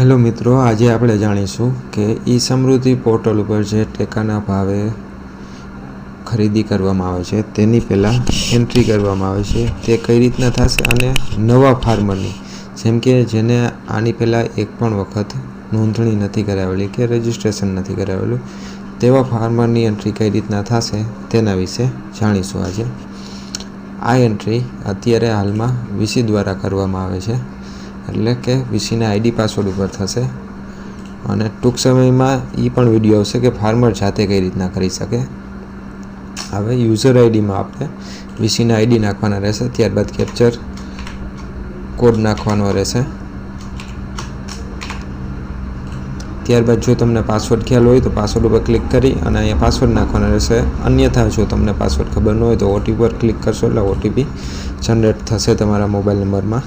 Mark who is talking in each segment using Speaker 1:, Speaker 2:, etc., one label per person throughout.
Speaker 1: Hello મિત્રો, આજે આપણે જાણીશું કે ઈ સમૃદ્ધિ પોર્ટલ ઉપર જે ટેકાના ભાવે ખરીદી કરવામાં આવે છે તેની પહેલાં એન્ટ્રી કરવામાં આવે છે તે કઈ રીતના થશે અને નવા ફાર્મરની જેમ કે જેને આની પહેલાં એક પણ વખત નોંધણી નથી કરાવેલી કે રજિસ્ટ્રેશન નથી કરાવેલું તેવા ફાર્મરની એન્ટ્રી કઈ રીતના થશે તેના વિશે જાણીશું આજે. આ એન્ટ્રી અત્યારે હાલમાં વીસી દ્વારા કરવામાં આવે છે, એટલે કે વીસીના આઈડી પાસવર્ડ ઉપર થશે અને ટૂંક સમયમાં એ પણ વિડીયો આવશે કે ફાર્મર જાતે કઈ રીતના કરી શકે. હવે યુઝર આઈડીમાં આપણે વીસીના આઈડી નાખવાના રહેશે, ત્યારબાદ કેપ્ચર કોડ નાખવાનો રહેશે. ત્યારબાદ જો તમને પાસવર્ડ ખ્યાલ હોય તો પાસવર્ડ ઉપર ક્લિક કરી અને અહીંયા પાસવર્ડ નાખવાનો રહેશે. અન્યથા જો તમને પાસવર્ડ ખબર ન હોય તો ઓટીપી પર ક્લિક કરશો એટલે ઓટીપી જનરેટ થશે તમારા મોબાઈલ નંબરમાં.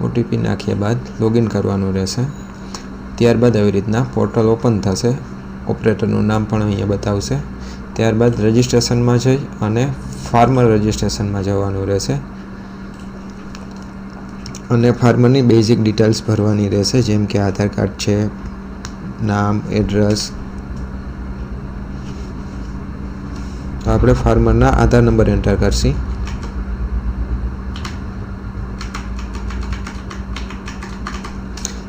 Speaker 1: ઓટીપી નાખ્યા બાદ લોગિન કરવાનું રહેશે. ત્યારબાદ આવી રીતના પોર્ટલ ઓપન થશે. ઓપરેટરનું નામ પણ અહીંયા બતાવશે. ત્યારબાદ રજિસ્ટ્રેશનમાં જઈ અને ફાર્મર રજિસ્ટ્રેશનમાં જવાનું રહેશે અને ફાર્મરની બેઝિક ડિટેલ્સ ભરવાની રહેશે, જેમ કે આધાર કાર્ડ છે, નામ, એડ્રેસ. આપણે ફાર્મરના આધાર નંબર એન્ટર કરશી.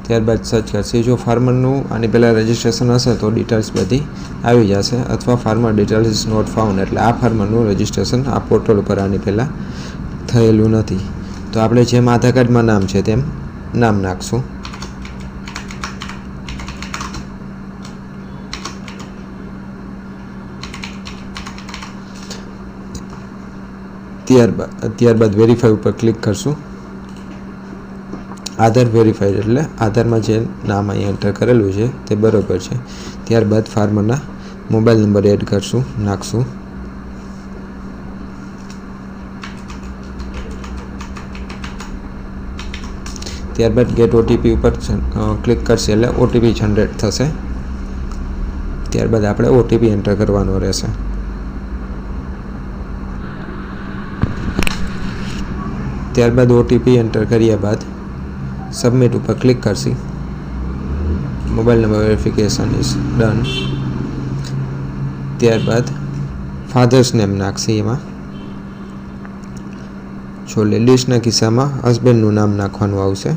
Speaker 1: ત્યારબાદ સર્ચ કરશે. જો ફાર્મરનું આની પહેલાં રજિસ્ટ્રેશન હશે તો ડિટેલ્સ બધી આવી જશે, અથવા farmer details is not found એટલે આ ફાર્મરનું રજિસ્ટ્રેશન આ પોર્ટલ ઉપર આની પહેલાં થયેલું નથી. તો આપણે જેમ આધાર કાર્ડમાં નામ છે તેમ નામ નાખશું. ત્યારબાદ વેરીફાઈ ઉપર ક્લિક કરશું. આધાર વેરીફાઈડ એટલે આધારમાં જે નામ અહીં એન્ટર કરેલું છે તે બરાબર છે. ત્યારબાદ ફાર્મરના મોબાઈલ નંબર એડ કરશું, નાખશું. ત્યારબાદ ગેટ ઓટીપી ઉપર ક્લિક કરશે એટલે ઓટીપી જનરેટ થશે. ત્યારબાદ આપણે ઓટીપી એન્ટર કરવાનો રહેશે. ત્યારબાદ ઓટીપી એન્ટર કર્યા બાદ સબમિટ ઉપર click Karshi. Mobile number verification is done. ત્યારબાદ ફાધર્સ નેમ નાખશી. એમાં જો લેડીઝના કિસ્સામાં હસબન્ડનું નામ નાખવાનું આવશે.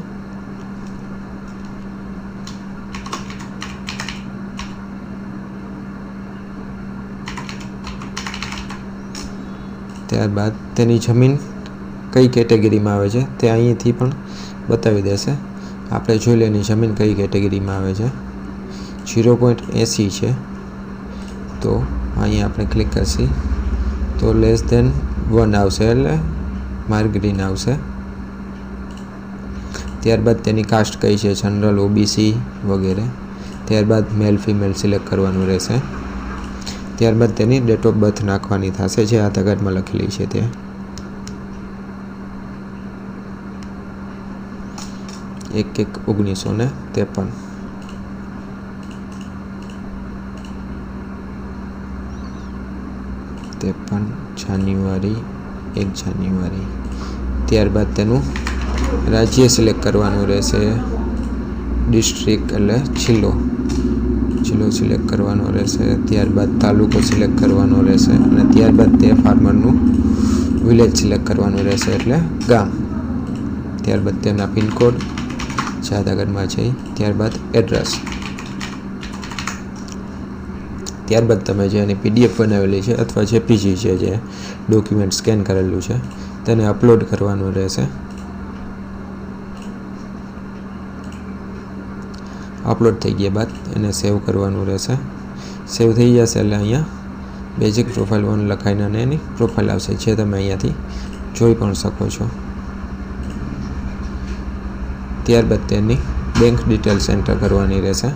Speaker 1: ત્યારબાદ તેની જમીન કઈ કેટેગરીમાં આવે છે તે અહીંથી પણ બતાવી દેશે. આપણે જોઈ લેની જમીન કઈ કેટેગરીમાં આવે છે. 0.80 છે તો અહીંયા આપણે ક્લિક કરશી તો લેસ ધેન 1 આવશે એટલે માર્ક ગ્રીન આવશે. ત્યારબાદ તેની કાસ્ટ કઈ છે, જનરલ, ઓબીસી વગેરે. ત્યારબાદ મેલ ફિમેલ સિલેક્ટ કરવાનું રહેશે. ત્યારબાદ તેની ડેટ ઓફ બર્થ નાખવાની થશે જે આધાર કાર્ડમાં લખેલી છે તે. 1/1/1953. જાન્યુઆરી 1 જાન્યુઆરી. ત્યારબાદ તેનું રાજ્ય સિલેક્ટ કરવાનું રહેશે. ડિસ્ટ્રિક્ટ એટલે જિલ્લો સિલેક્ટ કરવાનો રહેશે. ત્યારબાદ તાલુકો સિલેક્ટ કરવાનો રહેશે અને ત્યારબાદ તે ફાર્મરનું વિલેજ સિલેક્ટ કરવાનું રહેશે એટલે ગામ. ત્યારબાદ તેમના પિનકોડ જે આધાર કાર્ડમાં છે. ત્યારબાદ એડ્રેસ. ત્યારબાદ તમે જે એની પીડીએફ બનાવેલી છે અથવા જેપીજી છે જે ડોક્યુમેન્ટ સ્કેન કરેલું છે તેને અપલોડ કરવાનું રહેશે. અપલોડ થઈ ગયા બાદ એને સેવ કરવાનું રહેશે. સેવ થઈ જશે એટલે અહીંયા બેઝિક પ્રોફાઇલ 1 લખાઈને અને એની પ્રોફાઇલ આવશે જે તમે અહીંયાથી જોઈ પણ શકો છો. ત્યારબાદ તેની બેંક ડિટેલ્સ એન્ટર કરવાની રહેશે.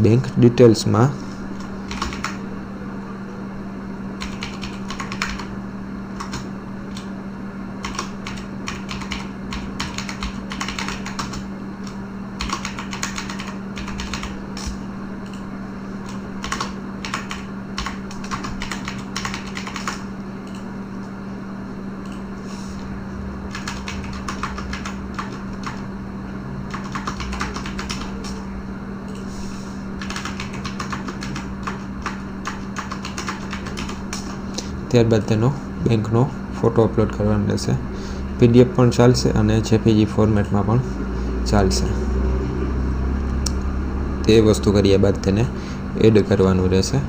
Speaker 1: બેંક ડિટેલ્સમાં ત્યારબાદ તેનો બેંકનો ફોટો અપલોડ કરવાનો રહેશે. PDF પણ ચાલશે અને JPG ફોર્મેટમાં પણ ચાલશે. તે વસ્તુ કર્યા બાદ તેને એડ કરવાનું રહેશે.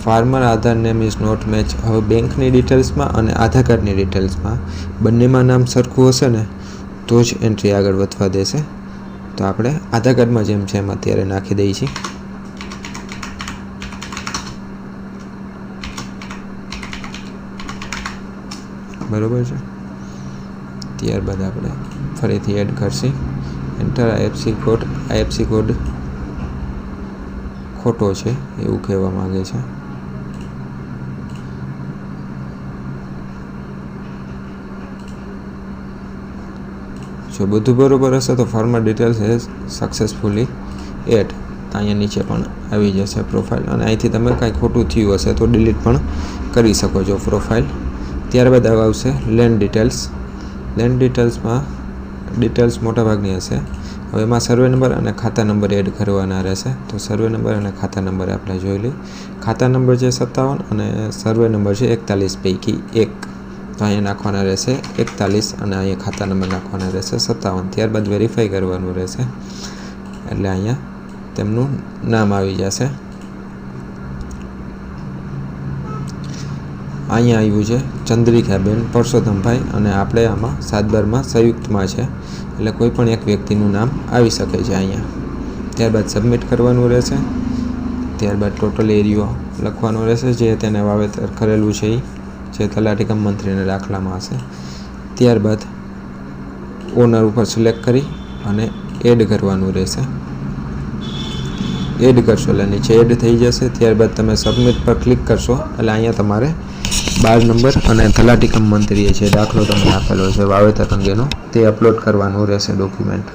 Speaker 1: Farmer Aadhaar name is not match. હવે બેંકની ડિટેલ્સમાં અને આધાર કાર્ડની ડિટેલ્સમાં બંનેમાં નામ સરખું હશે ને તો જ એન્ટ્રી આગળ વધવા દેશે. તો આપણે આધાર કાર્ડમાં જેમ છે એમ અત્યારે નાખી દઈએ છીએ. બરાબર છે. ત્યારબાદ આપણે ફરીથી એડ કરશી. એન્ટર IFSC કોડ ખોટો છે એવું કહેવા માંગે છે. જો બધું બરોબર હશે તો farmer details has successfully add. અહીંયા નીચે પણ આવી જશે પ્રોફાઇલ, અને અહીંથી તમે કાંઈ ખોટું થયું હશે તો ડિલીટ પણ કરી શકો છો પ્રોફાઇલ. ત્યારબાદ આવશે લેન્ડ ડિટેલ્સ. લેન્ડ ડિટેલ્સમાં ડિટેલ્સ મોટાભાગની હશે. હવે એમાં સર્વે નંબર અને ખાતા નંબર એડ કરવાના રહેશે. તો સર્વે નંબર અને ખાતા નંબર આપણે જોઈ લઈએ. ખાતા નંબર છે 57 અને સર્વે નંબર છે 41 પૈકી 1. તો અહીંયા નાખવાના રહેશે 41 અને અહીંયા ખાતા નંબર નાખવાના રહેશે 57. ત્યારબાદ વેરીફાઈ કરવાનું રહેશે એટલે અહીંયા તેમનું નામ આવી જશે. અહીંયા આવ્યું છે ચંદ્રિકાબેન પરસોત્તમભાઈ, અને આપણે આમાં 7/12માં સંયુક્તમાં છે એટલે કોઈ પણ એક વ્યક્તિનું નામ આવી શકે છે અહીંયા. ત્યારબાદ સબમિટ કરવાનું રહેશે. ત્યારબાદ ટોટલ એરિયો લખવાનો રહેશે જે તેને વાવેતર કરેલું છે જે તલાટી કમ મંત્રીના દાખલામાં હશે. ત્યારબાદ ઓનર ઉપર સિલેક્ટ કરી અને એડ કરવાનું રહેશે. એડ કરશો એટલે નીચે એડ થઈ જશે. ત્યારબાદ તમે સબમિટ પર ક્લિક કરશો એટલે અહીંયા તમારે 12 નંબર અને તલાટી કમ મંત્રીએ જે દાખલો તમે આપેલો છે વાવેતર અંગેનો તે અપલોડ કરવાનું રહેશે ડોક્યુમેન્ટ.